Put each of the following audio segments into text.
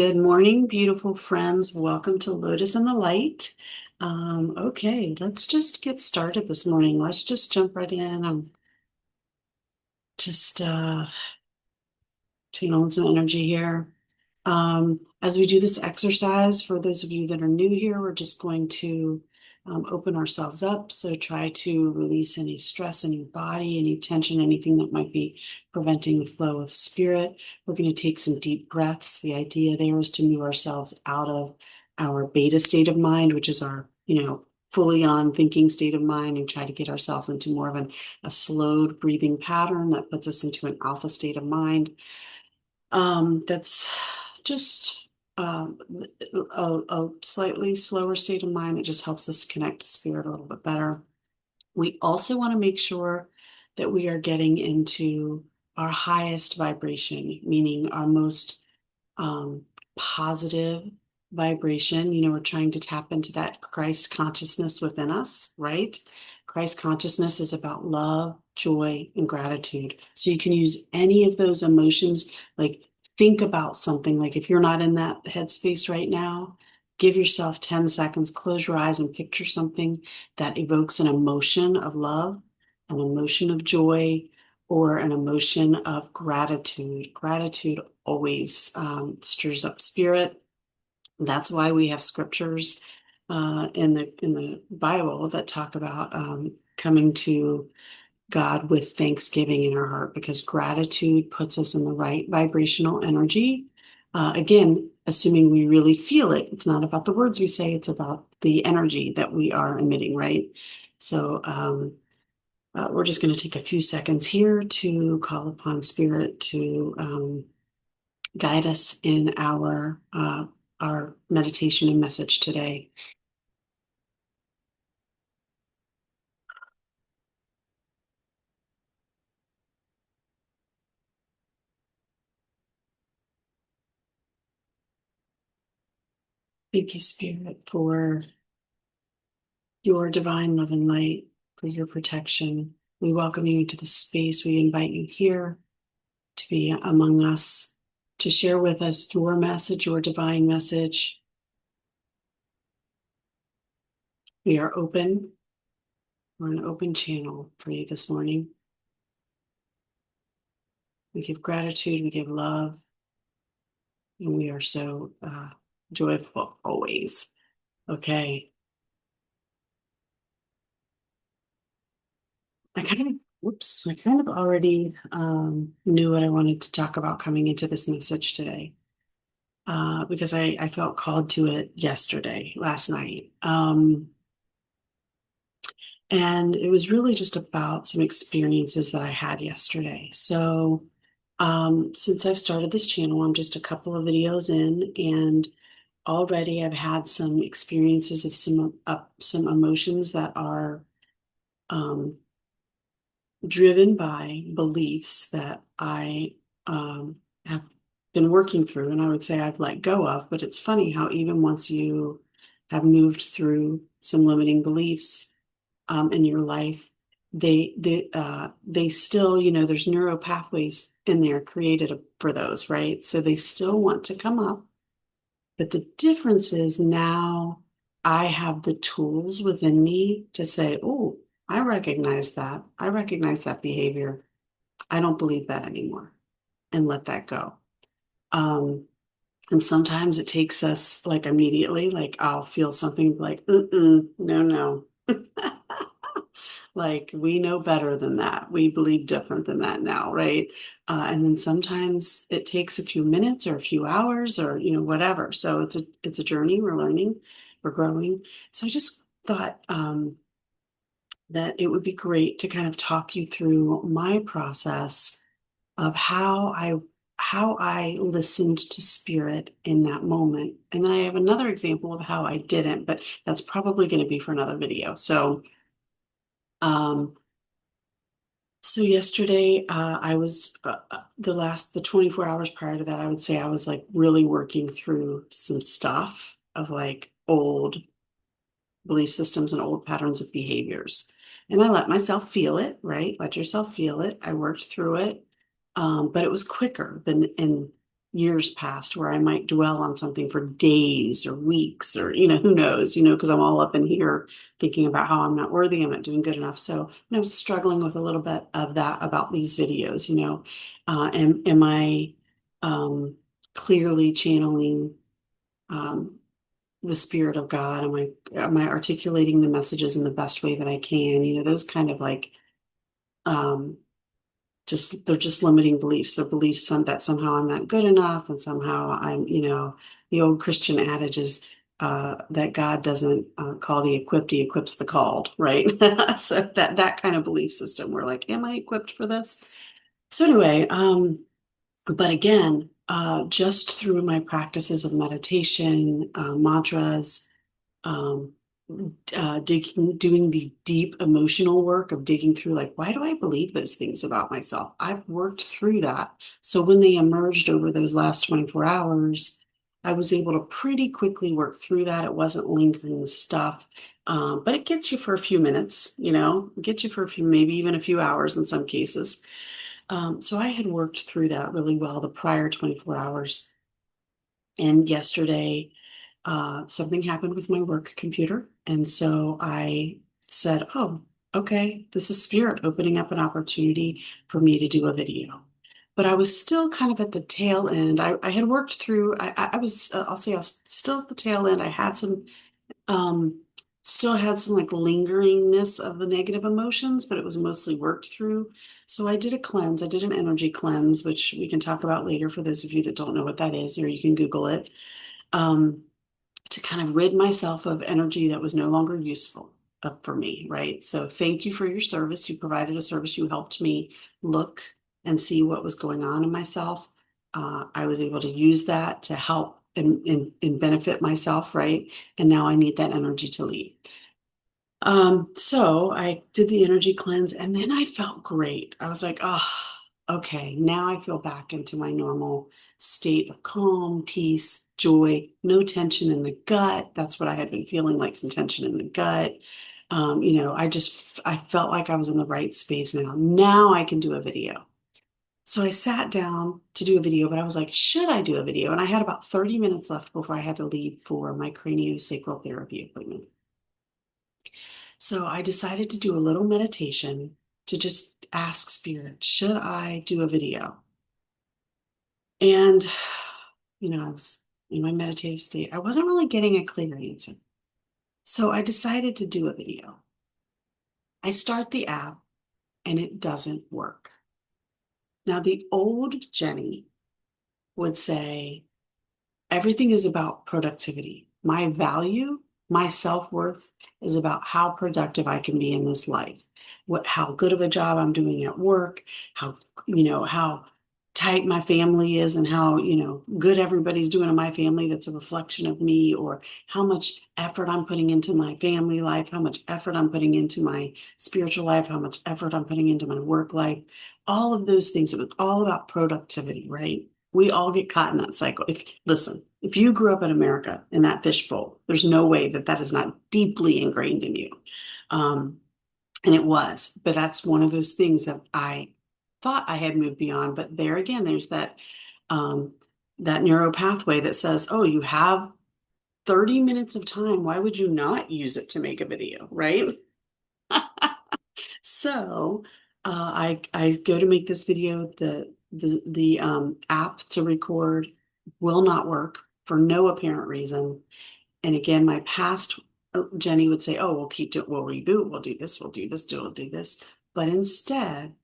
Good morning, beautiful friends. Welcome to Lotus in the Light. Okay, let's just get started this morning. Let's just jump right in. I'm just channeling some energy here. As we do this exercise, for those of you that are new here, we're just going to open ourselves up. So try to release any stress in your body, any tension, anything that might be preventing the flow of spirit. We're going to take some deep breaths. The idea there is to move ourselves out of our beta state of mind, which is our, fully on thinking state of mind, and try to get ourselves into more of a slowed breathing pattern that puts us into an alpha state of mind. That's just a slightly slower state of mind that just helps us connect to spirit a little bit better. We also want to make sure that we are getting into our highest vibration, meaning our most um, positive vibration. We're trying to tap into that Christ consciousness within us, right? Christ consciousness is about love, joy, and gratitude. So you can use any of those emotions, like think about something. Like if you're not in that headspace right now, give yourself 10 seconds, close your eyes, and picture something that evokes an emotion of love, an emotion of joy, or an emotion of gratitude. Gratitude always stirs up spirit. That's why we have scriptures in the Bible that talk about coming to God with thanksgiving in our heart, because gratitude puts us in the right vibrational energy. Again, assuming we really feel it. It's not about the words we say, it's about the energy that we are emitting, right? So we're just going to take a few seconds here to call upon spirit to guide us in our meditation and message today. Thank you, Spirit, for your divine love and light, for your protection. We welcome you into the space. We invite you here to be among us, to share with us your message, your divine message. We are open. We're an open channel for you this morning. We give gratitude, we give love, and we are so joyful always. Okay. I kind of already knew what I wanted to talk about coming into this message today, because I felt called to it last night. And it was really just about some experiences that I had yesterday. So, since I've started this channel, I'm just a couple of videos in, and already I've had some experiences of some emotions that are um, driven by beliefs that I have been working through, and I would say I've let go of. But it's funny how even once you have moved through some limiting beliefs in your life, they still, there's neural pathways in there created for those, right? So they still want to come up. But the difference is now I have the tools within me to say, oh, I recognize that. I recognize that behavior. I don't believe that anymore, and let that go. And sometimes it takes us like immediately, like I'll feel something like, no, no. Like we know better than that. We believe different than that now, right? And then sometimes it takes a few minutes or a few hours or whatever. So it's a journey. We're learning, we're growing. So I just thought that it would be great to kind of talk you through my process of how I listened to spirit in that moment. And then I have another example of how I didn't, but that's probably going to be for another video. Um, so yesterday, I was the 24 hours prior to that, I would say I was like really working through some stuff of like old belief systems and old patterns of behaviors. And I let myself feel it, right? Let yourself feel it. I worked through it. But it was quicker than in years past where I might dwell on something for days or weeks or, who knows, because I'm all up in here thinking about how I'm not worthy, I'm not doing good enough. So I'm struggling with a little bit of that about these videos, am I clearly channeling um, the spirit of God? Am I articulating the messages in the best way that I can? Those kind of like um, they're just limiting beliefs. They're beliefs that somehow I'm not good enough, and somehow the old Christian adage is that God doesn't call the equipped, he equips the called, right? So that kind of belief system, we're like, am I equipped for this? So anyway, but again, just through my practices of meditation, mantras, um, doing the deep emotional work of digging through, like, why do I believe those things about myself? I've worked through that. So when they emerged over those last 24 hours, I was able to pretty quickly work through that. It wasn't lingering stuff, but it gets you for a few minutes, it gets you for a few, maybe even a few hours in some cases. So I had worked through that really well the prior 24 hours. And yesterday, something happened with my work computer. And so I said, oh, okay, this is spirit opening up an opportunity for me to do a video. But I was still kind of at the tail end. I had worked through, I was, I'll say I was still at the tail end. I had um, still had some like lingeringness of the negative emotions, but it was mostly worked through. So I did a cleanse. I did an energy cleanse, which we can talk about later for those of you that don't know what that is, or you can Google it. Um, to kind of rid myself of energy that was no longer useful for me, right? So thank you for your service. You provided a service. You helped me look and see what was going on in myself. I was able to use that to help and benefit myself, right? And now I need that energy to leave. So I did the energy cleanse and then I felt great. I was like, oh, okay, now I feel back into my normal state of calm, peace, joy, no tension in the gut. That's what I had been feeling, like some tension in the gut. I felt like I was in the right space now. Now I can do a video. So I sat down to do a video, but I was like, should I do a video? And I had about 30 minutes left before I had to leave for my craniosacral therapy appointment. So I decided to do a little meditation to just ask spirit, should I do a video? And, I was in my meditative state. I wasn't really getting a clear answer. So I decided to do a video. I start the app and it doesn't work. Now, the old Jenny would say, everything is about productivity. My value, my self-worth is about how productive I can be in this life. How good of a job I'm doing at work, how tight my family is and how, good everybody's doing in my family that's a reflection of me, or how much effort I'm putting into my family life, how much effort I'm putting into my spiritual life, how much effort I'm putting into my work life. All of those things, it was all about productivity, right? We all get caught in that cycle. If you grew up in America in that fishbowl, there's no way that is not deeply ingrained in you. Um, and it was, but that's one of those things that I thought I had moved beyond. But there again, there's um, that neural pathway that says, oh, you have 30 minutes of time. Why would you not use it to make a video, right? So I go to make this video. The app to record will not work for no apparent reason. And again, my past Jenny would say, "Oh, we'll keep doing. We'll reboot. We'll do this. We'll do this. We'll do this." But instead,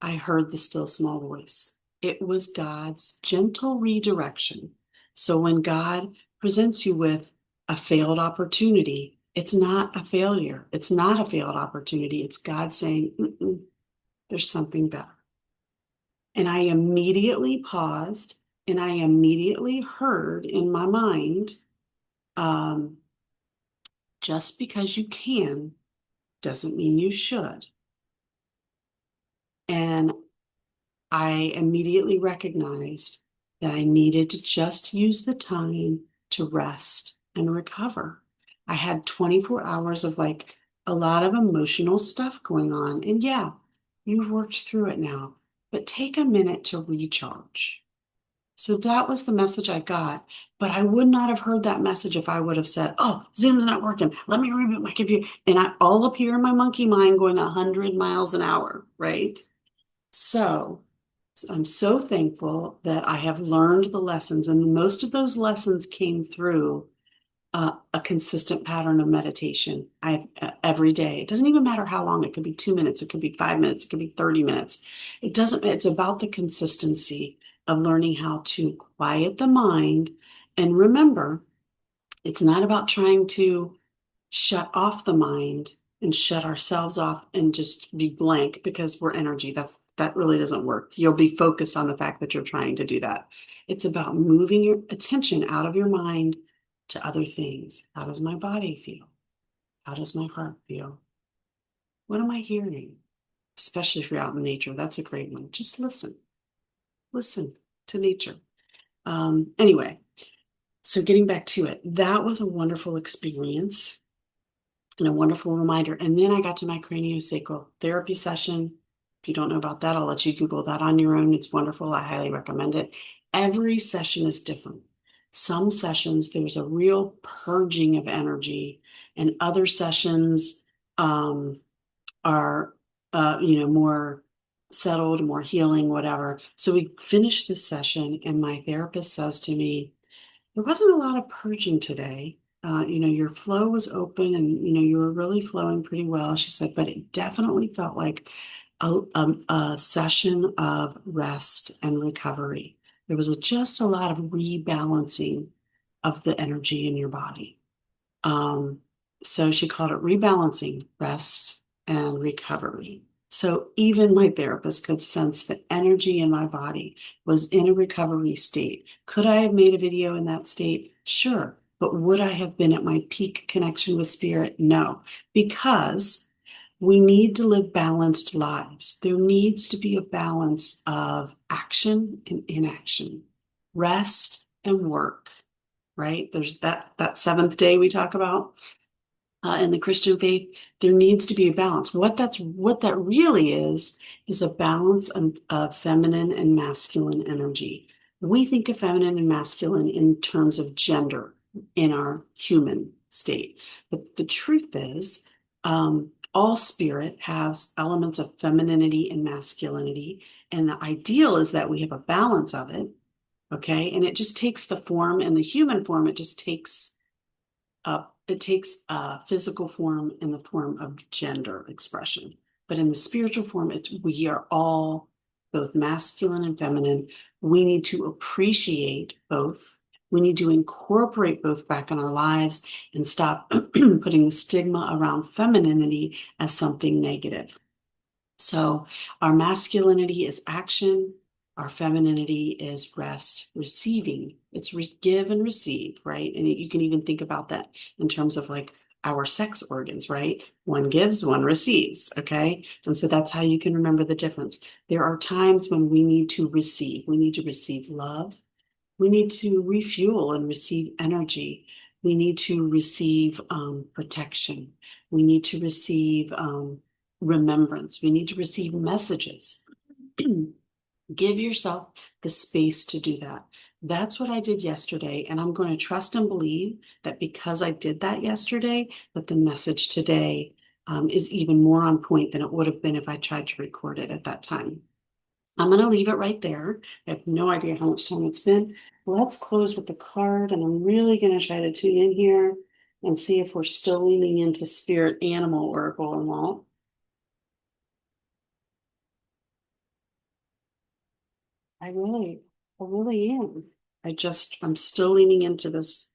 I heard the still small voice. It was God's gentle redirection. So when God presents you with a failed opportunity, it's not a failure. It's not a failed opportunity. It's God saying, mm-mm, there's something better. And I immediately paused and I immediately heard in my mind, um, just because you can doesn't mean you should. And I immediately recognized that I needed to just use the time to rest and recover. I had 24 hours of like a lot of emotional stuff going on. And yeah, you've worked through it now, but take a minute to recharge. So that was the message I got. But I would not have heard that message if I would have said, oh, Zoom's not working. Let me reboot my computer. And I all up here in my monkey mind going 100 miles an hour, right? So I'm so thankful that I have learned the lessons, and most of those lessons came through a consistent pattern of meditation. Every day. It doesn't even matter how long. It could be 2 minutes. It could be 5 minutes. It could be 30 minutes. It doesn't. It's about the consistency of learning how to quiet the mind. And remember, it's not about trying to shut off the mind and shut ourselves off and just be blank because we're energy. That really doesn't work. You'll be focused on the fact that you're trying to do that. It's about moving your attention out of your mind to other things. How does my body feel? How does my heart feel? What am I hearing? Especially if you're out in nature, that's a great one. Just listen. Listen to nature. Anyway, so getting back to it, that was a wonderful experience and a wonderful reminder. And then I got to my craniosacral therapy session. If you don't know about that, I'll let you Google that on your own. It's wonderful. I highly recommend it. Every session is different. Some sessions, there's a real purging of energy, and other sessions are, more settled, more healing, whatever. So we finished this session, and my therapist says to me, there wasn't a lot of purging today. Your flow was open and, you were really flowing pretty well. She said, but it definitely felt like a session of rest and recovery. There was just a lot of rebalancing of the energy in your body. Um, so she called it rebalancing, rest, and recovery. So even my therapist could sense the energy in my body was in a recovery state. Could I have made a video in that state? Sure. But would I have been at my peak connection with spirit? No, because we need to live balanced lives. There needs to be a balance of action and inaction, rest and work, right? There's that seventh day we talk about in the Christian faith. There needs to be a balance. What that really is a balance of feminine and masculine energy. We think of feminine and masculine in terms of gender in our human state, but the truth is, all spirit has elements of femininity and masculinity, and the ideal is that we have a balance of it. Okay. And it just takes the form in the human form. It takes a physical form in the form of gender expression. But in the spiritual form, we are all both masculine and feminine. We need to appreciate both. We need to incorporate both back in our lives and stop putting the stigma around femininity as something negative. So our masculinity is action, our femininity is rest, receiving. It's give and receive, right? And you can even think about that in terms of like our sex organs, right? One gives, one receives, okay? And so that's how you can remember the difference. There are times when we need to receive. We need to receive love. We need to refuel and receive energy. We need to receive protection. We need to receive remembrance. We need to receive messages. Give yourself the space to do that. That's what I did yesterday. And I'm going to trust and believe that because I did that yesterday, that the message today is even more on point than it would have been if I tried to record it at that time. I'm going to leave it right there. I have no idea how much time it's been. Let's close with the card, and I'm really going to try to tune in here and see if we're still leaning into Spirit Animal Oracle or not. I really, I really am. I'm still leaning into this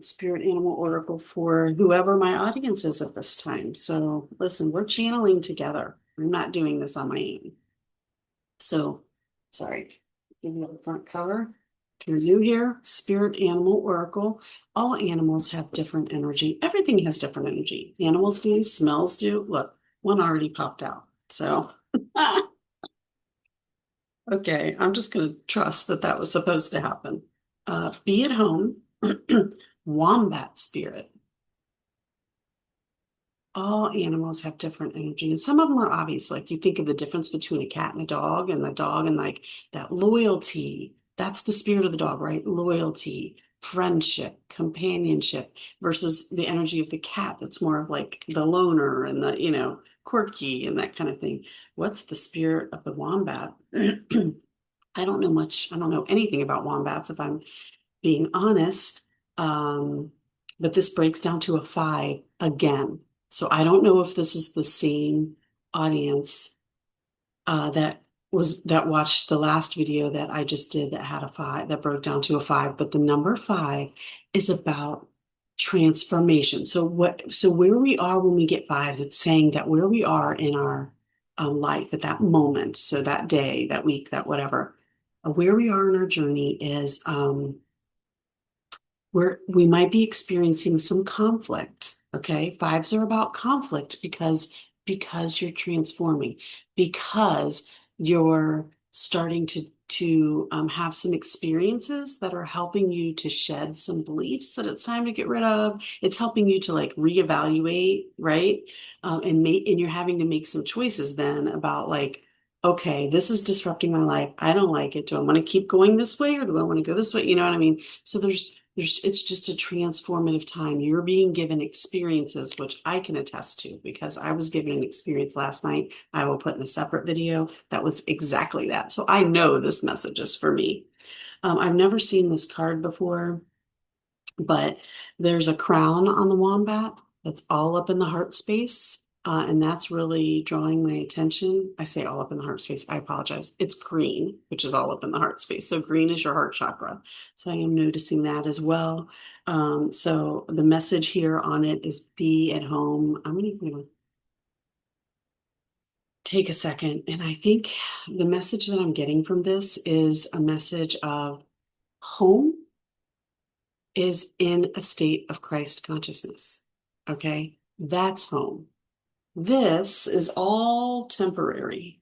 Spirit Animal Oracle for whoever my audience is at this time. So listen, we're channeling together. I'm not doing this on my own. So, sorry, give you the front cover. If you're new here, Spirit Animal Oracle. All animals have different energy. Everything has different energy. Animals do, smells do. Look, one already popped out. So, okay, I'm just going to trust that that was supposed to happen. Be at home. Wombat spirit. All animals have different energy, and some of them are obvious. Like you think of the difference between a cat and a dog, and the dog and like that loyalty, That's the spirit of the dog, right? Loyalty, friendship, companionship versus the energy of the cat that's more of like the loner and the, quirky and that kind of thing. What's the spirit of the wombat? I don't know much. I don't know anything about wombats if I'm being honest. Um, but this breaks down to a five again. So I don't know if this is the same audience that watched the last video that I just did that had a five that broke down to a five, but the number five is about transformation. So where we are when we get fives, it's saying that where we are in our life at that moment, so that day, that week, that whatever, where we are in our journey is we might be experiencing some conflict. Okay. Fives are about conflict because you're transforming, because you're starting to have some experiences that are helping you to shed some beliefs that it's time to get rid of. It's helping you to like reevaluate, right? And you're having to make some choices then about like, okay, this is disrupting my life. I don't like it. Do I want to keep going this way or do I want to go this way? You know what I mean? So it's just a transformative time. You're being given experiences, which I can attest to because I was given an experience last night. I will put in a separate video that was exactly that. So I know this message is for me. I've never seen this card before, but there's a crown on the wombat that's all up in the heart space. And that's really drawing my attention. I say all up in the heart space. I apologize. It's green, which is all up in the heart space. So green is your heart chakra. So I am noticing that as well. So the message here on it is be at home. I'm going to take a second. And I think the message that I'm getting from this is a message of home is in a state of Christ consciousness. Okay, that's home. This is all temporary.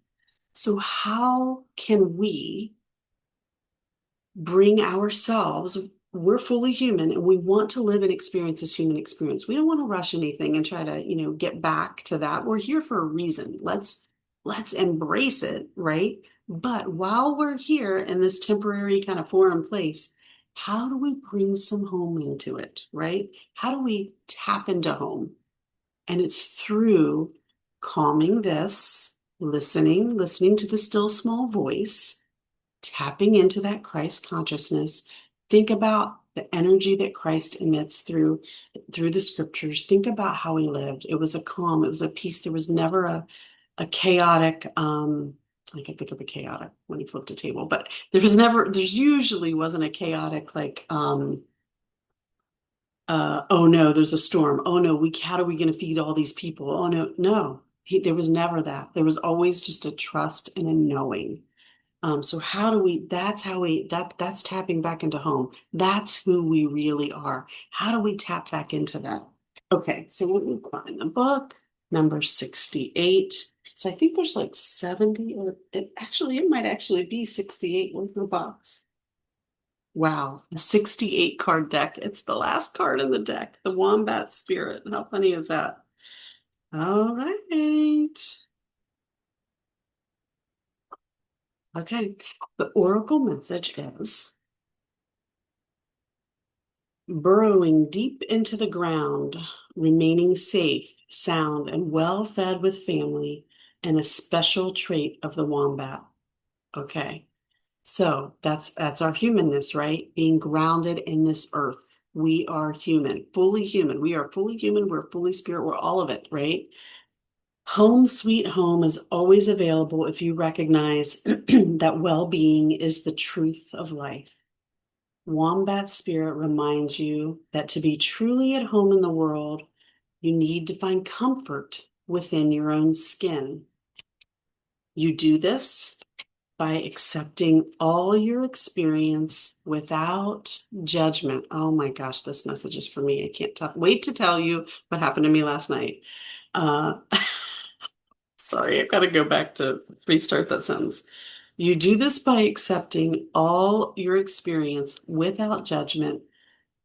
So, how can we bring ourselves? We're fully human and we want to live and experience this human experience. We don't want to rush anything and try to, get back to that. We're here for a reason. Let's embrace it, right? But while we're here in this temporary kind of foreign place, how do we bring some home into it, right? How do we tap into home? And it's through calming this, listening to the still small voice, tapping into that Christ consciousness. Think about the energy that Christ emits through the scriptures. Think about how he lived. It was a calm, it was a peace. There was never a chaotic, I can think of a chaotic when he flipped a table, but there's usually wasn't a chaotic like oh no, there's a storm. Oh no, how are we going to feed all these people? Oh no, no. There was never that. There was always just a trust and a knowing. So how do we, that's how we, that's tapping back into home. That's who we really are. How do we tap back into that? Okay, so let me find the book, number 68. So I think there's like 70, or it might actually be 68 with the box. Wow, a 68 card deck. It's the last card in the deck, the Wombat Spirit. How funny is that? All right. Okay, the oracle message is burrowing deep into the ground, remaining safe, sound, and well fed with family, and a special trait of the wombat. Okay. So that's our humanness, right? Being grounded in this earth. We are human, fully human. We are fully human. We're fully spirit. We're all of it, right? Home sweet home is always available if you recognize that well-being is the truth of life. Wombat Spirit reminds you that to be truly at home in the world, you need to find comfort within your own skin. You do this by accepting all your experience without judgment. Oh my gosh, this message is for me. I can't wait to tell you what happened to me last night. Uh, sorry, I've got to go back to restart that sentence. You do this by accepting all your experience without judgment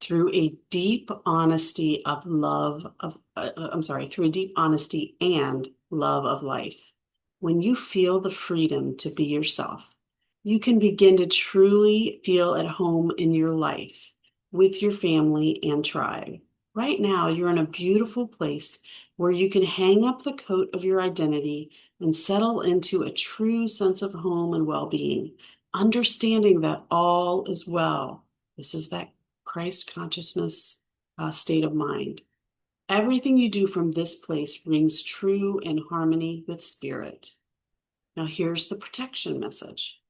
through a deep honesty of love of, I'm sorry, through a deep honesty and love of life. When you feel the freedom to be yourself, you can begin to truly feel at home in your life with your family and tribe. Right now, you're in a beautiful place where you can hang up the coat of your identity and settle into a true sense of home and well-being, understanding that all is well. This is that Christ consciousness state of mind. Everything you do from this place rings true in harmony with spirit. Now, here's the protection message.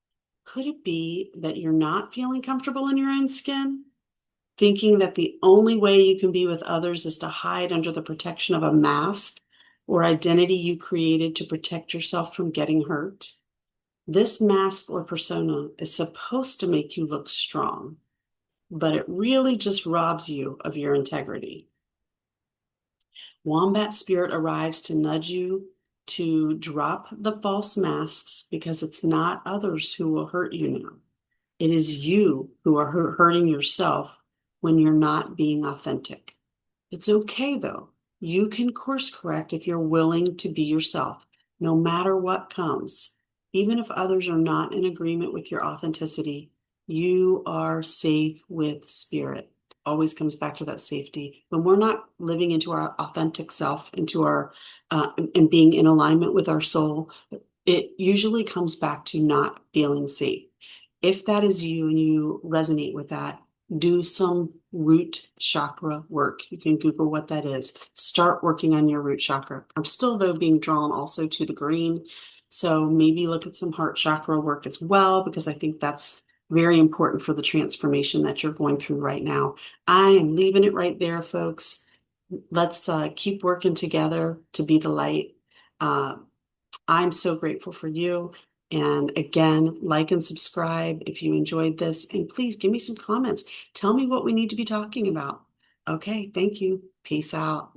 Could it be that you're not feeling comfortable in your own skin? Thinking that the only way you can be with others is to hide under the protection of a mask or identity you created to protect yourself from getting hurt? This mask or persona is supposed to make you look strong, but it really just robs you of your integrity. Wombat Spirit arrives to nudge you to drop the false masks because it's not others who will hurt you now. It is you who are hurting yourself when you're not being authentic. It's okay though. You can course correct if you're willing to be yourself, no matter what comes. Even if others are not in agreement with your authenticity, you are safe with spirit. Always comes back to that safety. When we're not living into our authentic self, into our and being in alignment with our soul, it usually comes back to not feeling safe. If that is you and you resonate with that, do some root chakra work. You can Google what that is. Start working on your root chakra. I'm still, though, being drawn also to the green. So maybe look at some heart chakra work as well, because I think that's very important for the transformation that you're going through right now. I am leaving it right there, folks. Let's keep working together to be the light. Uh, I'm so grateful for you. And again, like and subscribe if you enjoyed this. And please give me some comments. Tell me what we need to be talking about. Okay, thank you. Peace out.